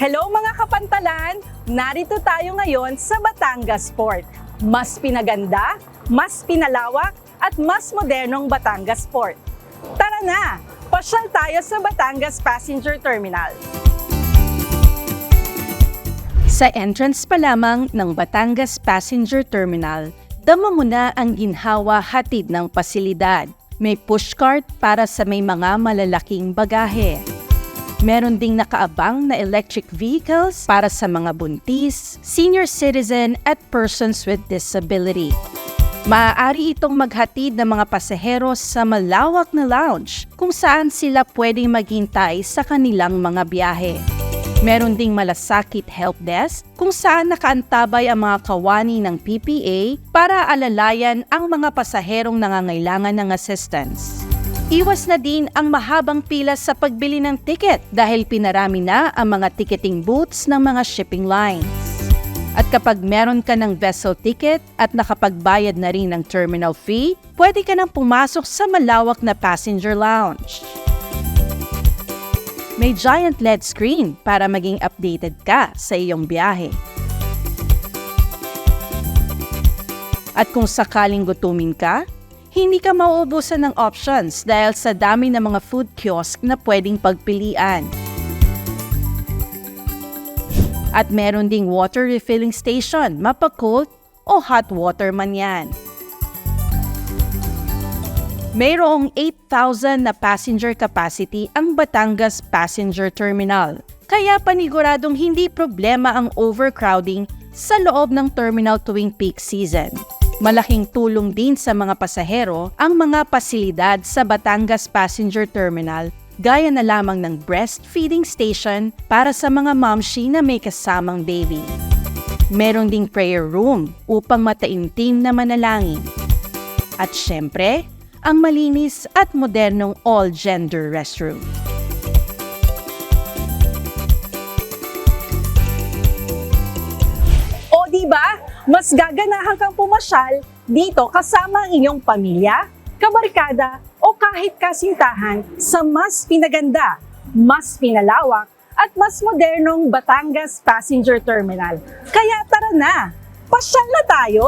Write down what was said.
Hello mga kapantalan! Narito tayo ngayon sa Batangas Port. Mas pinaganda, mas pinalawak, at mas modernong Batangas Port. Tara na! Pasyal tayo sa Batangas Passenger Terminal. Sa entrance pa lamang ng Batangas Passenger Terminal, dama mo na ang ginhawa hatid ng pasilidad. May pushcart para sa may mga malalaking bagahe. Meron ding nakaabang na electric vehicles para sa mga buntis, senior citizen at persons with disability. Maaari itong maghatid ng mga pasahero sa malawak na lounge kung saan sila pwedeng maghintay sa kanilang mga biyahe. Meron ding malasakit help desk kung saan nakaantabay ang mga kawani ng PPA para alalayan ang mga pasaherong nangangailangan ng assistance. Iwas na din ang mahabang pila sa pagbili ng ticket dahil pinarami na ang mga ticketing booths ng mga shipping lines. At kapag meron ka ng vessel ticket at nakapagbayad na rin ng terminal fee, pwede ka nang pumasok sa malawak na passenger lounge. May giant LED screen para maging updated ka sa iyong biyahe. At kung sakaling gutumin ka, hindi ka mauubusan ng options dahil sa dami ng mga food kiosk na pwedeng pagpilian. At meron ding water refilling station, mapa-cold o hot water man yan. Mayroong 8,000 na passenger capacity ang Batangas Passenger Terminal. Kaya paniguradong hindi problema ang overcrowding sa loob ng terminal tuwing peak season. Malaking tulong din sa mga pasahero ang mga pasilidad sa Batangas Passenger Terminal gaya na lamang ng breastfeeding station para sa mga momshi na may kasamang baby. Meron ding prayer room upang mataimtim na manalangin. At syempre, ang malinis at modernong all-gender restroom. O diba, mas gaganahan kang pumasyal dito kasama ang inyong pamilya, kabarkada o kahit kasintahan sa mas pinaganda, mas pinalawak at mas modernong Batangas Passenger Terminal. Kaya tara na, pasyal na tayo!